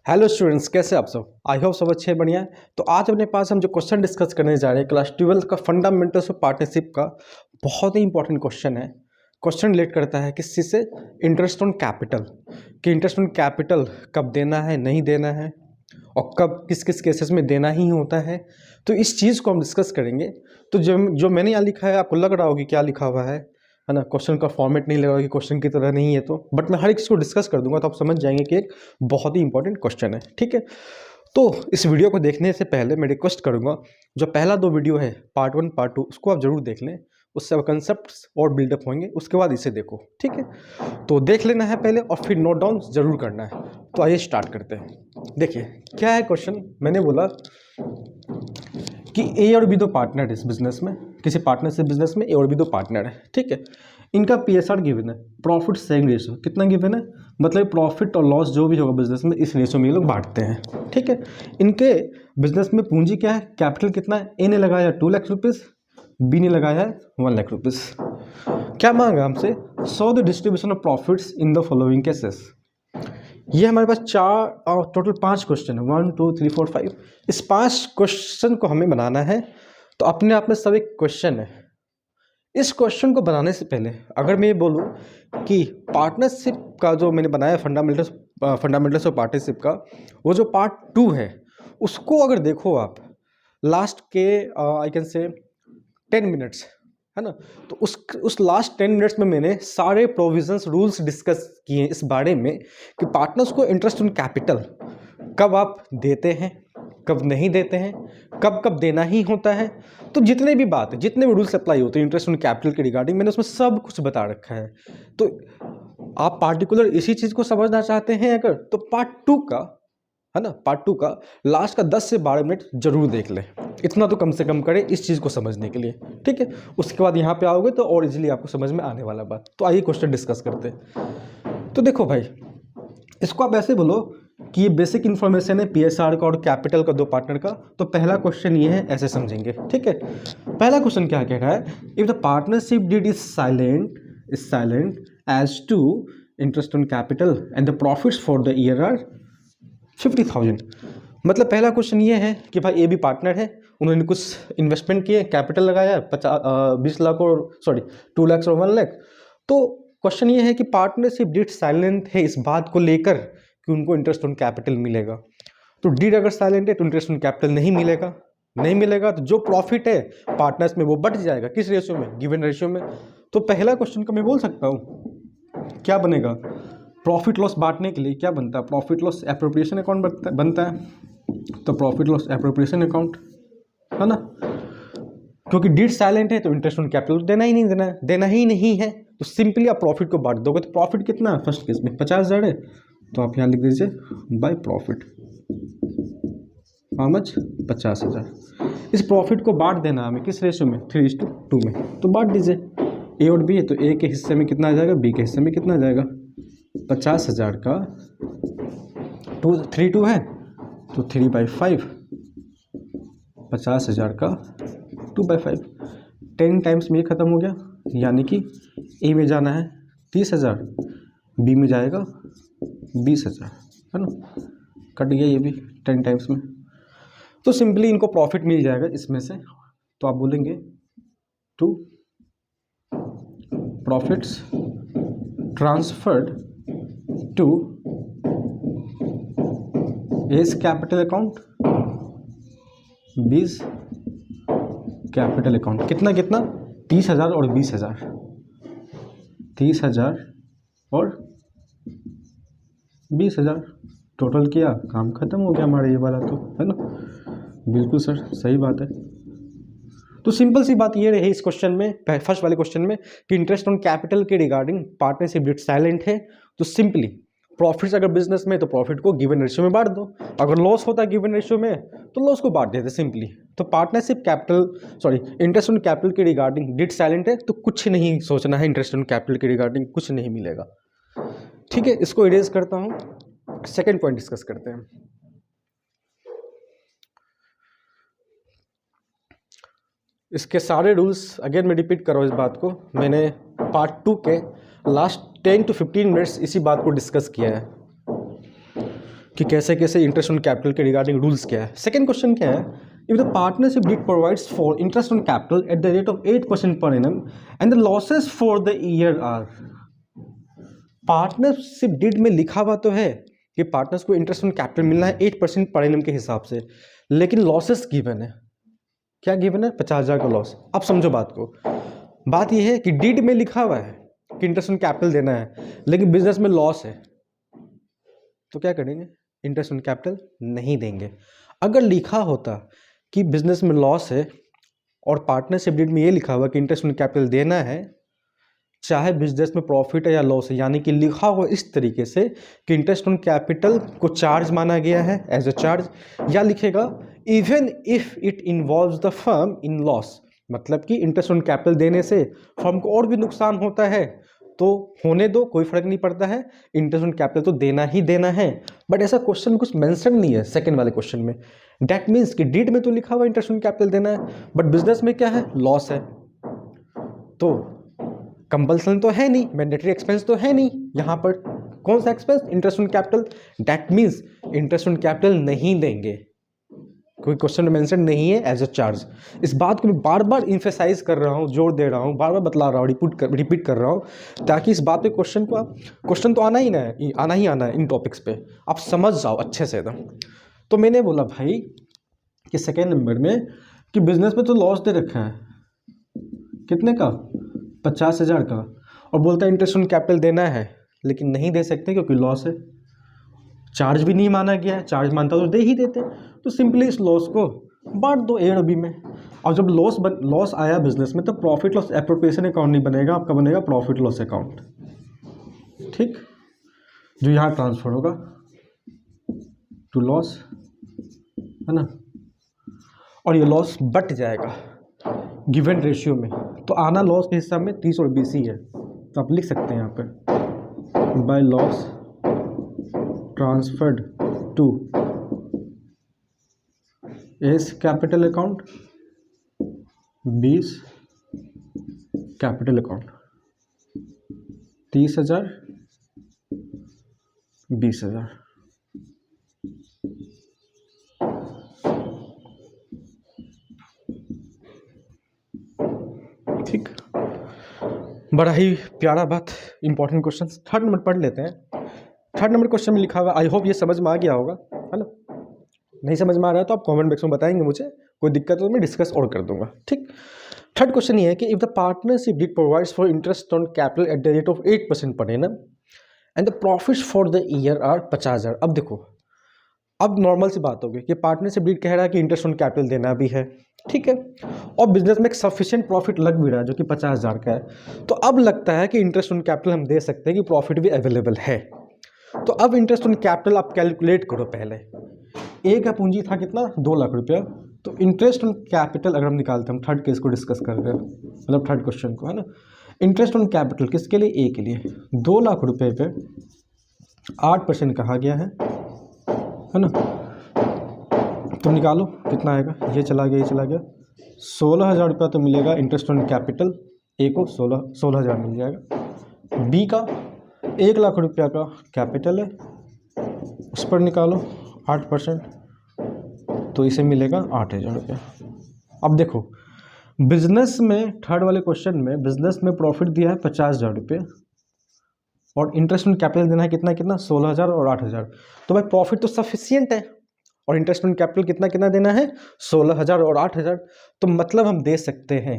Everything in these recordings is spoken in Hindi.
हेलो स्टूडेंट्स, कैसे आप सब? आई होप सब अच्छे बढ़िया है। तो आज अपने पास हम जो क्वेश्चन डिस्कस करने जा रहे हैं क्लास 12 का फंडामेंटल्स ऑफ पार्टनरशिप का बहुत ही इंपॉर्टेंट क्वेश्चन है। क्वेश्चन रिलेट करता है किस चीज़ से? इंटरेस्ट ऑन कैपिटल, कि इंटरेस्ट ऑन कैपिटल कब देना है, नहीं देना है, और कब किस किस केसेस में देना ही होता है। तो इस चीज़ को हम डिस्कस करेंगे। तो जो मैंने यहाँ लिखा है आपको लग रहा होगा क्या लिखा हुआ है ना? क्वेश्चन का फॉर्मेट नहीं लगा कि क्वेश्चन की तरह नहीं है, तो बट मैं हर एक चीज़ को डिस्कस कर दूंगा तो आप समझ जाएंगे कि एक बहुत ही इंपॉर्टेंट क्वेश्चन है। ठीक है, तो इस वीडियो को देखने से पहले मैं रिक्वेस्ट करूंगा, जो पहला 2 वीडियो है पार्ट 1 पार्ट 2 उसको आप जरूर देख लें, उससे कंसेप्ट और बिल्डअप होंगे। उसके बाद इसे देखो, ठीक है? तो देख लेना है पहले और फिर नोट डाउन जरूर करना है। तो आइए स्टार्ट करते हैं। देखिए क्या है क्वेश्चन। मैंने बोला कि ए और बी दो पार्टनर है इस बिजनेस में, किसी पार्टनरशिप बिजनेस में ए और बी दो पार्टनर है। ठीक है, इनका पीएसआर गिवन है, प्रॉफिट शेयरिंग रेशियो कितना गिवन है, मतलब प्रॉफिट और लॉस जो भी होगा बिजनेस में इस रेशियो में ये लोग बांटते हैं। ठीक है, इनके बिजनेस में पूंजी क्या है, कैपिटल कितना है? ए ने लगाया 2 लाख रुपीज़, बी ने लगाया है 1 लाख रुपीज़। क्या मांगा हमसे? So the distribution of profits in the following cases. ये हमारे पास टोटल 5 क्वेश्चन है, 1 2 3 4 5। इस 5 क्वेश्चन को हमें बनाना है। तो अपने आप में सब एक क्वेश्चन है। इस क्वेश्चन को बनाने से पहले अगर मैं ये बोलूँ कि पार्टनरशिप का जो मैंने बनाया फंडामेंटल्स ऑफ पार्टनरशिप का, वो जो पार्ट 2 है उसको अगर देखो आप लास्ट के आई कैन से 10 मिनट्स, है ना? तो उस लास्ट 10 मिनट्स में मैंने सारे प्रोविजंस रूल्स डिस्कस किए इस बारे में कि पार्टनर्स को इंटरेस्ट ऑन कैपिटल कब आप देते हैं, कब नहीं देते हैं, कब कब देना ही होता है। तो जितने भी रूल्स अप्लाई होते हैं इंटरेस्ट ऑन कैपिटल के रिगार्डिंग, मैंने उसमें सब कुछ बता रखा है। तो आप पार्टिकुलर इसी चीज़ को समझना चाहते हैं अगर, तो पार्ट 2 का, है ना, पार्ट 2 का लास्ट का 10 से 12 मिनट जरूर देख लें। इतना तो कम से कम करें इस चीज़ को समझने के लिए। ठीक है, उसके बाद यहाँ पे आओगे तो और इजीली आपको समझ में आने वाला बात। तो आइए क्वेश्चन डिस्कस करते हैं। तो देखो भाई, इसको आप ऐसे बोलो कि ये बेसिक इन्फॉर्मेशन है पीएसआर का और कैपिटल का, दो पार्टनर का। तो पहला क्वेश्चन ये है, ऐसे समझेंगे। ठीक है, पहला क्वेश्चन क्या कह रहा है? If the partnership deed is silent as to interest on capital and the profits for the year are 50,000। मतलब पहला क्वेश्चन ये है कि भाई ए भी पार्टनर है, उन्होंने कुछ इन्वेस्टमेंट किए, कैपिटल लगाया 20 लाख और 2 लाख और 1 लाख। तो क्वेश्चन ये है कि पार्टनरशिप डीड साइलेंट है इस बात को लेकर कि उनको इंटरेस्ट ऑन कैपिटल मिलेगा। तो डीड अगर साइलेंट है तो इंटरेस्ट ऑन कैपिटल नहीं मिलेगा। तो जो प्रॉफिट है पार्टनर्स में वो बढ़ जाएगा, किस रेशियो में? गिवन रेशियो में। तो पहला क्वेश्चन का मैं बोल सकता हूँ क्या बनेगा? प्रॉफिट लॉस बांटने के लिए क्या बनता है? प्रॉफिट लॉस एप्रोप्रिएशन अकाउंट बनता है। तो प्रॉफिट लॉस एप्रोप्रिएशन अकाउंट, है ना? क्योंकि डीड साइलेंट है तो इंटरेस्ट ऑन कैपिटल देना ही नहीं है। तो सिंपली आप प्रॉफिट को बांट दोगे। तो प्रॉफिट कितना है फर्स्ट केस में? 50,000 है, तो आप यहाँ लिख दीजिए बाय प्रॉफिट हाउ मच? 50,000। इस प्रॉफिट को बांट देना हमें किस रेशियो में? 3:2 में। तो बांट दीजिए। ए और बी है तो ए के हिस्से में कितना आ जाएगा, बी के हिस्से में कितना आ जाएगा? 50,000 का 3:2 है तो 3/5। 50,000 का 2/5, 10 टाइम्स में ये खत्म हो गया। यानी कि ए में जाना है 30,000, बी में जाएगा 20,000, है ना? कट गया ये भी 10 टाइम्स में। तो सिंपली इनको प्रॉफिट मिल जाएगा इसमें से। तो आप बोलेंगे to profits transferred to A's capital account, बीस कैपिटल अकाउंट। कितना 30,000 और 20,000। 30,000 और 20,000 टोटल किया, काम खत्म हो गया हमारा ये वाला, तो है ना? बिल्कुल सर, सही बात है। तो सिंपल सी बात ये रही इस क्वेश्चन में, फर्स्ट वाले क्वेश्चन में, कि इंटरेस्ट ऑन कैपिटल के रिगार्डिंग पार्टनरशिप डीड साइलेंट है। तो सिंपली प्रॉफिट्स अगर बिजनेस में तो प्रॉफिट को गिवन रेशियो में बांट दो। अगर लॉस होता है गिवन रेशियो में तो लॉस को बांट देते सिंपली। तो पार्टनरशिप इंटरेस्ट ऑन कैपिटल के रिगार्डिंग डीड साइलेंट है तो कुछ नहीं सोचना है, इंटरेस्ट ऑन कैपिटल के रिगार्डिंग कुछ नहीं मिलेगा। ठीक है, इसको इरेज करता हूँ। सेकेंड पॉइंट डिस्कस करते हैं। इसके सारे रूल्स अगेन मैं रिपीट कर रहा हूँ इस बात को। मैंने पार्ट 2 के लास्ट 10 to 15 मिनट्स इसी बात को डिस्कस किया है। कि कैसे कैसे इंटरेस्ट ऑन कैपिटल के रिगार्डिंग रूल्स क्या है। सेकंड क्वेश्चन क्या है, if the partnership deed provides for interest on capital at the rate of 8% per annum and the losses for the year are. Partnership deed में लिखा हुआ तो है कि पार्टनर्स को इंटरेस्ट ऑन कैपिटल मिलना है 8% पर एनम के हिसाब से, लेकिन लॉसेस गिवन है। क्या गिवन है? 50,000 का लॉस। अब समझो बात को, बात यह है कि डीड में लिखा हुआ है कि इंटरेस्ट ऑन कैपिटल देना है, लेकिन बिजनेस में लॉस है, तो क्या करेंगे? इंटरेस्ट ऑन कैपिटल नहीं देंगे। अगर लिखा होता कि बिजनेस में लॉस है और पार्टनरशिप डीड में ये लिखा हुआ कि इंटरेस्ट ऑन कैपिटल देना है, चाहे बिजनेस में प्रॉफिट है या लॉस है, यानी कि लिखा हुआ इस तरीके से कि इंटरेस्ट ऑन कैपिटल को चार्ज माना गया है एज अ चार्ज, या लिखेगा even if it involves the firm in loss, मतलब कि इंटरेस्ट ऑन कैपिटल देने से फर्म को और भी नुकसान होता है तो होने दो, कोई फर्क नहीं पड़ता है, इंटरेस्ट ऑन कैपिटल तो देना ही देना है। बट ऐसा क्वेश्चन कुछ मेंशन नहीं है सेकंड वाले क्वेश्चन में। दैट मीन्स कि डीड में तो लिखा हुआ इंटरेस्ट ऑन कैपिटल देना है, बट बिजनेस में क्या है? लॉस है, तो कंपल्सन तो है नहीं, मैंडेटरी एक्सपेंस तो है नहीं। यहाँ पर कौन सा expense? Interest on capital. That means interest on capital नहीं देंगे, कोई क्वेश्चन में मेंशन नहीं है एज अ चार्ज। इस बात को मैं बार बार इम्फेसाइज कर रहा हूँ, जोर दे रहा हूँ, बार बार बतला रहा हूँ, रिपीट कर रहा हूँ, ताकि इस बात पे क्वेश्चन तो आना ही आना है इन टॉपिक्स पे, आप समझ जाओ अच्छे से एकदम। तो मैंने बोला भाई कि सेकेंड नंबर में कि बिजनेस में तो लॉस दे रखा है, कितने का? 50,000 का, और बोलता है इंटरेस्ट ऑन कैपिटल देना है, लेकिन नहीं दे सकते क्योंकि लॉस है। चार्ज भी नहीं माना गया है, चार्ज मानता तो दे ही देते, तो सिंपली इस लॉस को बांट दो ए और बी में। और जब लॉस आया बिजनेस में, तो प्रॉफिट लॉस एप्रोप्रिएशन अकाउंट नहीं बनेगा, आपका बनेगा प्रॉफिट लॉस अकाउंट, ठीक, जो यहाँ ट्रांसफर होगा टू लॉस, है ना, और ये लॉस बट जाएगा गिवन रेशियो में। तो आना लॉस के हिसाब में 30 और 20 ही है, तो आप लिख सकते हैं यहाँ पे by loss transferred to A's capital account, 20 capital account, 30,000 20,000। ठीक, बड़ा ही प्यारा बात, इंपॉर्टेंट क्वेश्चन। थर्ड नंबर पढ़ लेते हैं। थर्ड नंबर क्वेश्चन में लिखा हुआ, आई होप ये समझ में आ गया होगा, है ना। नहीं समझ में आ रहा है तो आप कमेंट बॉक्स में बताएंगे मुझे, कोई दिक्कत हो तो मैं डिस्कस और कर दूंगा, ठीक। थर्ड क्वेश्चन ये है कि if the partnership deed provides for interest on capital at the rate of 8% per annum and the profits for the year are 50,000। अब देखो, अब नॉर्मल सी बात होगी कि पार्टनरशिप डीड कह रहा है कि इंटरेस्ट ऑन कैपिटल देना भी है, ठीक है, और बिजनेस में एक सफिशिएंट प्रॉफिट लग भी रहा है जो कि 50,000 का है। तो अब लगता है कि इंटरेस्ट ऑन कैपिटल हम दे सकते हैं कि प्रॉफिट भी अवेलेबल है। तो अब इंटरेस्ट ऑन कैपिटल आप कैलकुलेट करो। पहले ए का पूंजी था कितना? 2 लाख रुपया। तो इंटरेस्ट ऑन कैपिटल अगर हम निकालते हैं, हम थर्ड केस को डिस्कस कर रहे हैं, मतलब थर्ड क्वेश्चन को, है ना। इंटरेस्ट ऑन कैपिटल किसके लिए? ए के लिए। 2 लाख रुपए पे 8% कहा गया है ना। तो निकालो कितना आएगा, ये चला गया, ये चला गया, 16,000 रुपया तो मिलेगा इंटरेस्ट ऑन कैपिटल। ए को 16,000 मिल जाएगा। बी का 1 लाख रुपया का कैपिटल है, उस पर निकालो 8%, तो इसे मिलेगा 8,000 रुपया। अब देखो, बिजनेस में थर्ड वाले क्वेश्चन में बिजनेस में प्रॉफिट दिया है 50,000 रुपये और इंटरेस्ट ऑन कैपिटल देना है कितना कितना? 16,000 और 8,000। तो भाई प्रॉफिट तो सफिशियंट है और इंटरेस्ट ऑन कैपिटल कितना कितना देना है? 16,000 और 8,000। तो मतलब हम दे सकते हैं,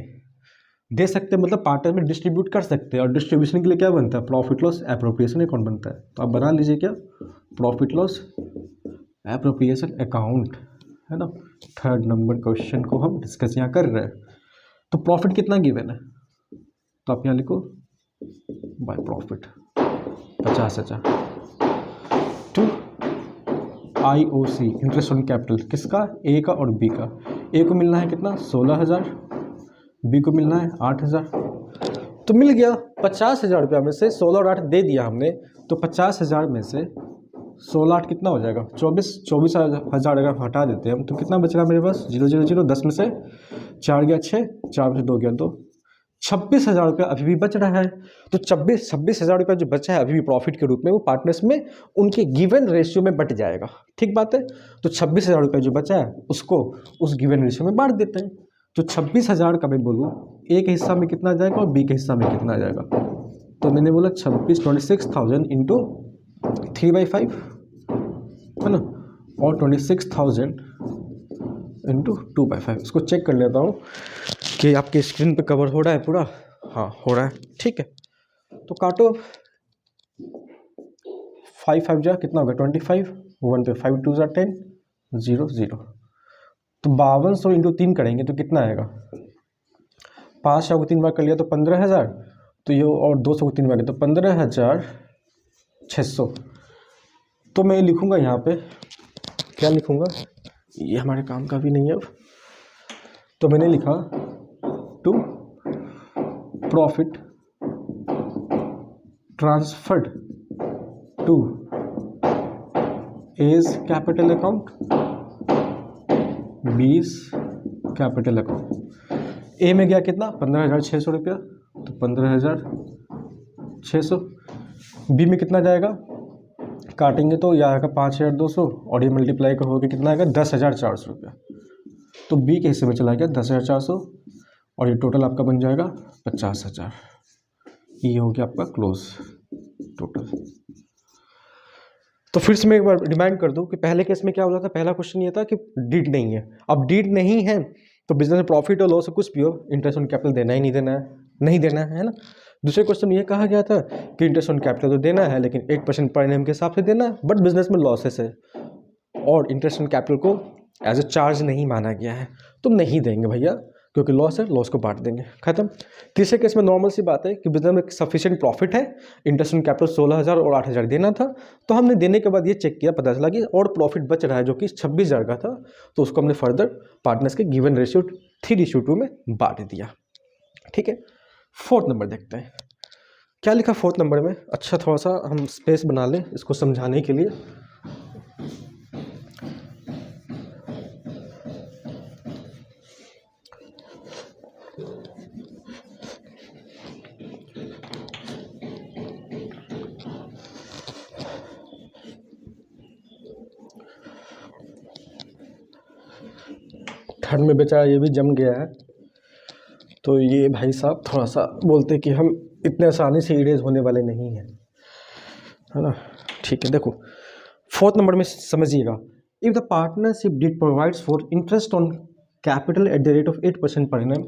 मतलब पार्टनर में डिस्ट्रीब्यूट कर सकते हैं। और डिस्ट्रीब्यूशन के लिए क्या बनता है? प्रॉफिट लॉस एप्रोप्रिएशन अकाउंट बनता है। तो आप बना लीजिए क्या, प्रॉफिट लॉस एप्रोप्रिएशन अकाउंट, है ना। थर्ड नंबर क्वेश्चन को हम डिस्कस यहाँ कर रहे हैं। तो प्रॉफिट कितना गिवन है? तो आप यहाँ लिखो by profit 50,000 to IOC interest on capital, किसका? ए का और बी का। ए को मिलना है कितना? 16,000, बी को मिलना है 8,000। तो मिल गया 50,000 रुपया में से 16 और 8 दे दिया हमने, तो 50,000 में से 16 8 कितना हो जाएगा? 24,000 अगर हटा देते हैं हम तो कितना बचेगा मेरे पास? 0 0 0, 10 में से 4 गया 6, 4 में से 2 गया 2, 26,000 रुपये अभी भी बच रहा है। तो 26,000 रुपये जो बचा है अभी भी प्रॉफिट के रूप में, वो पार्टनर्स में उनके गिवन रेशियो में बट जाएगा। ठीक बात है। तो 26,000 रुपये जो बचा है उसको उस गिवन रेशियो में बांट देते हैं। तो 26,000 का मैं बोलूँ ए के हिस्सा में कितना जाएगा और बी के हिस्सा में कितना जाएगा। तो मैंने बोला 26,000 इंटू 3/5 है ना, और 26,000 इंटू 2/5। इसको चेक कर लेता हूँ कि आपके स्क्रीन पे कवर हो रहा है पूरा। हाँ हो रहा है, ठीक है। तो काटो, 5 जा कितना होगा 25, 1 पे 5 2 10, 0 0। तो 5200 इंटू 3 करेंगे तो कितना आएगा, 500 को 3 बार कर लिया तो 15,000, तो ये और 200 को 3 बार तो 15,600। तो मैं लिखूँगा यहाँ पे, क्या लिखूँगा, ये हमारे काम का भी नहीं है अब। तो मैंने लिखा to profit transferred to as capital account, बीस कैपिटल अकाउंट। ए में गया कितना 15,600 रुपया, तो 15,600। बी में कितना जाएगा, काटेंगे तो यह आएगा 5,200 और ये मल्टीप्लाई करोगे कितना आएगा 10,400 रुपया। तो बी के हिस्से में चला गया 10,400 और ये टोटल आपका बन जाएगा 50,000। ये हो गया आपका क्लोज टोटल। तो फिर से मैं एक बार रिमाइंड कर दूं कि पहले केस में क्या बोला था, पहला क्वेश्चन ये था कि डीड नहीं है। अब डीड नहीं है तो बिजनेस में प्रॉफिट और लॉस कुछ भी हो, इंटरेस्ट ऑन कैपिटल देना ही नहीं देना है, नहीं देना है ना। दूसरे क्वेश्चन ये कहा गया था कि इंटरेस्ट ऑन कैपिटल तो देना है लेकिन 8% पर एनम के हिसाब से देना है, बट बिजनेस में लॉसेस है और इंटरेस्ट ऑन कैपिटल को एज ए चार्ज नहीं माना गया है, तो नहीं देंगे भैया, क्योंकि लॉस है, लॉस को बांट देंगे, खत्म। तीसरे केस में नॉर्मल सी बात है कि बिजनेस में सफिशिएंट प्रॉफिट है, इंटरेस्ट ऑन कैपिटल 16,000 और 8,000 देना था, तो हमने देने के बाद ये चेक किया, पता चला कि और प्रॉफिट बच रहा है जो कि 26,000 का था, तो उसको हमने फर्दर पार्टनर्स के गिवन रेशियो 3:2 में बांट दिया। ठीक है। फोर्थ नंबर देखते हैं क्या लिखा फोर्थ नंबर में। अच्छा, थोड़ा सा हम स्पेस बना लें इसको समझाने के लिए। ठंड में बेचारा ये भी जम गया है, तो ये भाई साहब थोड़ा सा बोलते कि हम इतने आसानी से इरेज होने वाले नहीं हैं, है ना। ठीक है, देखो फोर्थ नंबर में समझिएगा, if the partnership deed provides for interest on capital at the rate of 8% per annum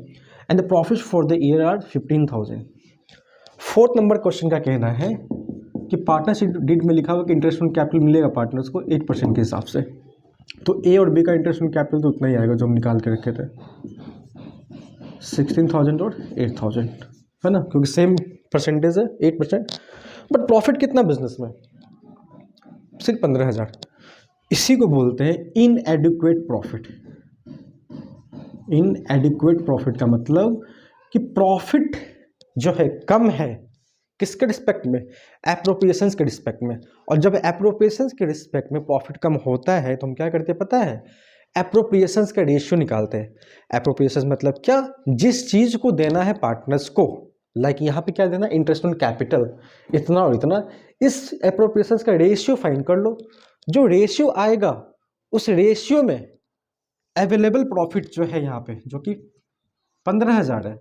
and the profit for the year are 15,000। Fourth number question का कहना है कि पार्टनरशिप डिड में लिखा हुआ कि इंटरेस्ट ऑन कैपिटल मिलेगा पार्टनर्स को 8% के हिसाब से, तो ए और बी का इंटरेस्ट ऑन कैपिटल तो उतना ही आएगा जो हम निकाल के रखे थे, 16,000 और 8,000, है ना, क्योंकि सेम परसेंटेज है 8%। बट प्रॉफिट कितना बिजनेस में, सिर्फ 15,000। इसी को बोलते हैं इनएडिक्वेट प्रॉफिट। इनएडिक्वेट प्रॉफिट का मतलब कि प्रॉफिट जो है कम है, किसके रिस्पेक्ट में, एप्रोप्रिएशंस के रिस्पेक्ट में। और जब एप्रोप्रिएशंस के रिस्पेक्ट में प्रॉफिट कम होता है तो हम क्या करते हैं पता है, एप्रोप्रिएशंस का रेशियो निकालते हैं। एप्रोप्रिएशंस मतलब क्या, जिस चीज़ को देना है पार्टनर्स को, लाइक यहाँ पे क्या देना, इंटरेस्ट ऑन कैपिटल इतना और इतना, इस एप्रोप्रिएशंस का रेशियो फाइंड कर लो। जो रेशियो आएगा उस रेशियो में अवेलेबल प्रॉफिट जो है यहाँ पे जो कि 15,000 है,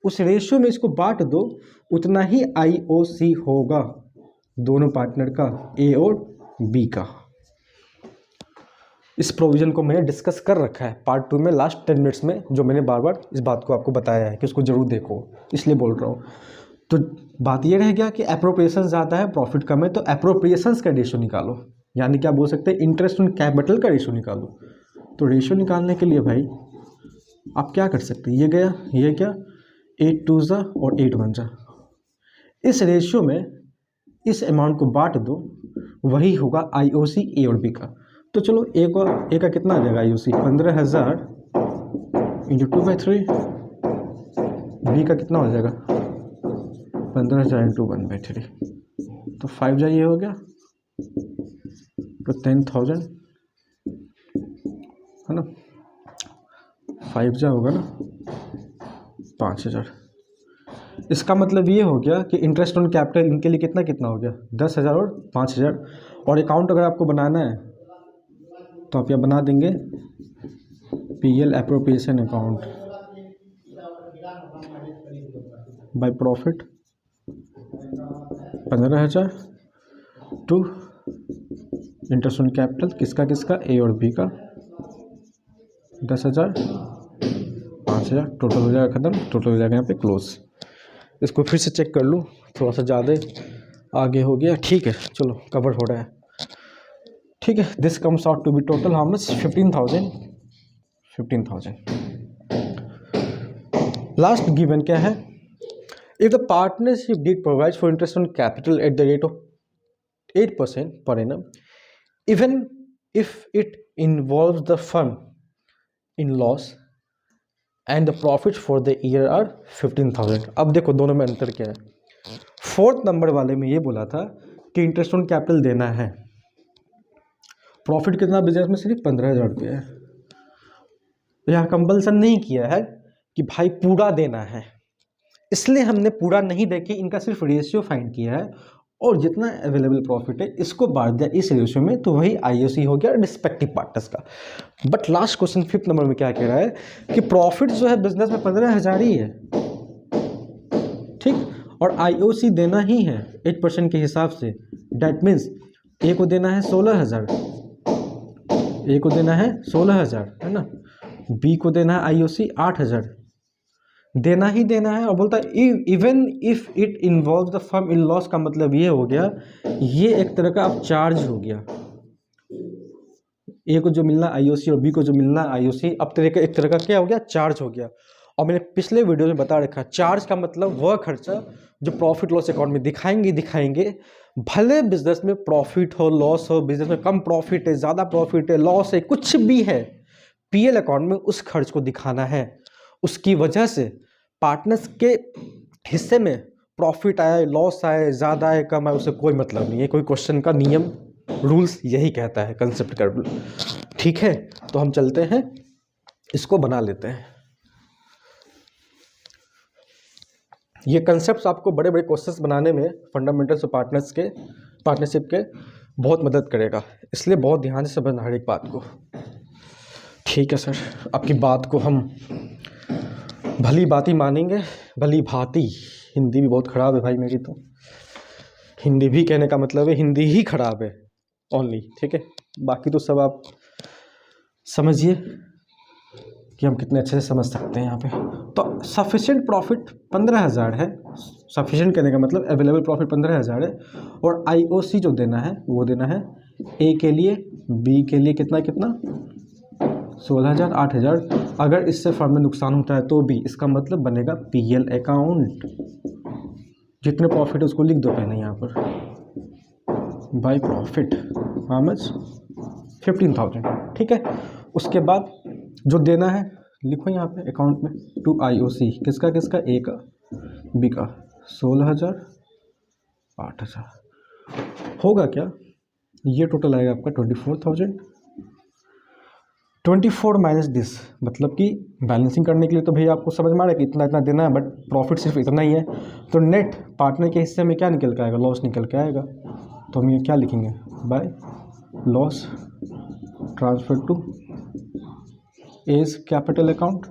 उस रेशियो में इसको बांट दो, उतना ही IOC होगा दोनों पार्टनर का, ए और बी का। इस प्रोविजन को मैंने डिस्कस कर रखा है पार्ट 2 में लास्ट 10 मिनट्स में, जो मैंने बार बार इस बात को आपको बताया है कि उसको जरूर देखो, इसलिए बोल रहा हूँ। तो बात ये रह गया कि एप्रोप्रिएशन ज़्यादा है प्रॉफिट कम है, तो एप्रोप्रिएशंस का रेशियो निकालो, यानी क्या बोल सकते हैं, इंटरेस्ट ऑन कैपिटल का रेशियो निकालो। तो रेशियो निकालने के लिए भाई आप क्या कर सकते हैं, ये गया ये क्या, 8 2 जा और 8 1 जा, इस रेशियो में इस अमाउंट को बांट दो, वही होगा IOC ए और बी का। तो चलो ए का कितना आ जाएगा IOC, 15,000 इंटू 2/3, बी का कितना हो जाएगा 15,000 इंटू 1/3, तो 5 जा ये हो गया, तो 10,000 है ना, 5 जा होगा ना 5,000, इसका मतलब ये हो गया कि इंटरेस्ट ऑन कैपिटल इनके लिए कितना कितना हो गया 10,000 और 5,000। और अकाउंट अगर आपको बनाना है तो आप यहाँ बना देंगे PL appropriation account by profit 15,000 to interest on capital किसका किसका A और B का 10,000 5,000 टोटल हो जाएगा ख़त्म, टोटल हो जाएगा यहाँ पे क्लोज। इसको फिर से चेक कर लूँ, थोड़ा सा ज़्यादा आगे हो गया, ठीक है चलो कवर हो रहा है, ठीक है। This comes out to be total how much 15,000। Last given क्या है, if the partnership deed provides for interest on capital at the rate of 8% per annum even if it involves the firm in loss and the profits for the year are 15,000। अब देखो दोनों में अंतर क्या है। फोर्थ नंबर वाले में ये बोला था कि इंटरेस्ट ऑन कैपिटल देना है, प्रॉफिट कितना बिजनेस में सिर्फ 15,000 रुपये है। यहाँ कंपल्सन नहीं किया है कि भाई पूरा देना है, इसलिए हमने पूरा नहीं देके इनका सिर्फ रेशियो फाइंड किया है और जितना अवेलेबल प्रॉफिट है इसको बांट दिया इस रेशियो में, तो वही IOC हो गया रिस्पेक्टिव पार्टनर्स का। But last question fifth number में क्या कह रहा है कि प्रॉफिट जो है बिजनेस में 15,000 ही है, ठीक, और IOC देना ही है 8% के हिसाब से। डैट मीन्स A को देना है 16,000, A को देना है 16,000 है ना, B को देना है IOC 8,000, देना ही देना है। और बोलता है even if it involve the firm in loss, का मतलब ये हो गया ये एक तरह का अब चार्ज हो गया, A को जो मिलना IOC और B को जो मिलना IOC अब एक तरह का क्या हो गया, चार्ज हो गया। और मैंने पिछले वीडियो में बता रखा, चार्ज का मतलब वह खर्चा जो प्रॉफिट लॉस अकाउंट में दिखाएंगे, भले बिजनेस में प्रॉफिट हो लॉस हो, बिजनेस में कम प्रॉफिट है ज़्यादा प्रॉफिट है लॉस है कुछ भी है, PL अकाउंट में उस खर्च को दिखाना है। उसकी वजह से पार्टनर्स के हिस्से में प्रॉफिट आए लॉस आए ज़्यादा आए कम आए उससे कोई मतलब नहीं है, कोई क्वेश्चन का नियम रूल्स यही कहता है, कंसेप्ट कर, ठीक है। तो हम चलते हैं इसको बना लेते हैं। ये कंसेप्ट आपको बड़े बड़े क्वेश्चंस बनाने में फंडामेंटल्स ऑफ पार्टनरशिप के बहुत मदद करेगा, इसलिए बहुत ध्यान से समझना हर एक बात को, ठीक है सर। आपकी बात को हम भली बाती मानेंगे, भली भांति। हिंदी भी बहुत ख़राब है भाई मेरी, तो हिंदी भी कहने का मतलब है हिंदी ही ख़राब है ओनली, ठीक है। बाकी तो सब आप समझिए कि हम कितने अच्छे से समझ सकते हैं यहाँ पे। तो सफिशिएंट प्रॉफिट 15,000 है, सफिशिएंट कहने का मतलब अवेलेबल प्रॉफिट 15,000 है, और IOC जो देना है वो देना है A के लिए, B के लिए कितना 16,000 8,000। अगर इससे फर्म में नुकसान होता है तो भी इसका मतलब बनेगा PL अकाउंट, जितने प्रॉफिट है उसको लिख दो पहले यहाँ पर, बाय प्रॉफिट हाउ मच 15,000, ठीक है। उसके बाद जो देना है लिखो यहाँ पे अकाउंट में टू IOC, किसका A का B का 16,000 8,000 होगा क्या, ये टोटल आएगा आपका 24,000। 24 माइनस दिस, मतलब कि बैलेंसिंग करने के लिए तो भैया आपको समझ में आ रहा है कि इतना इतना देना है, बट प्रॉफिट सिर्फ इतना ही है, तो नेट पार्टनर के हिस्से में क्या निकल के आएगा, लॉस निकल के आएगा। तो हम ये क्या लिखेंगे, by loss transfer to as capital account,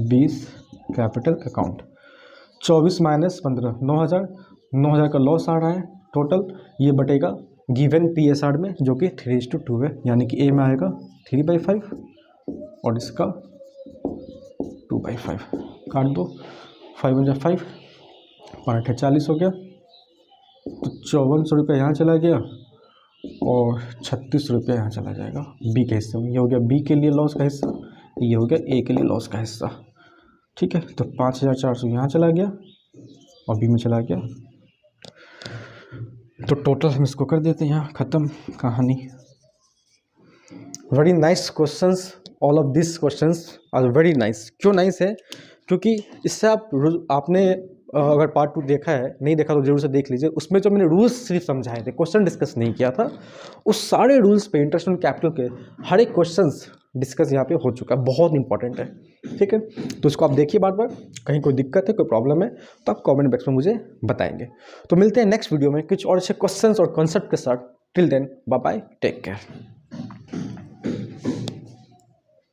20 capital account. 24 minus 15 9,000, 9,000 का लॉस आ रहा है टोटल, ये बटेगा गिवन PSR में जो कि 3:2 है, यानी कि A में आएगा 3/5 और इसका 2/5, काट दो 5 × 5 5 40 हो गया, तो 5400 रुपये यहाँ चला गया और 36 रुपये यहाँ चला जाएगा B के हिस्से में। ये हो गया B के लिए लॉस का हिस्सा, ये हो गया A के लिए लॉस का हिस्सा, ठीक है। तो 5,400 यहाँ चला गया और B में चला गया, तो टोटल हम इसको कर देते हैं यहाँ, ख़त्म कहानी। Very nice questions, all of this questions are very nice. क्यों नाइस है, क्योंकि इससे आपने अगर पार्ट 2 देखा है, नहीं देखा तो जरूर से देख लीजिए, उसमें जो मैंने रूल्स सिर्फ समझाए थे, क्वेश्चन डिस्कस नहीं किया था, उस सारे रूल्स पे इंटरेस्ट ऑन कैपिटल के हर एक क्वेश्चंस डिस्कस यहाँ पे हो चुका है, बहुत इंपॉर्टेंट है, ठीक है। तो इसको आप देखिए बार बार, कहीं कोई दिक्कत है, कोई प्रॉब्लम है तो आप कमेंट बॉक्स में मुझे बताएंगे। तो मिलते हैं नेक्स्ट वीडियो में कुछ और अच्छे क्वेश्चंस और कॉन्सेप्ट के साथ। Till then bye bye, take care.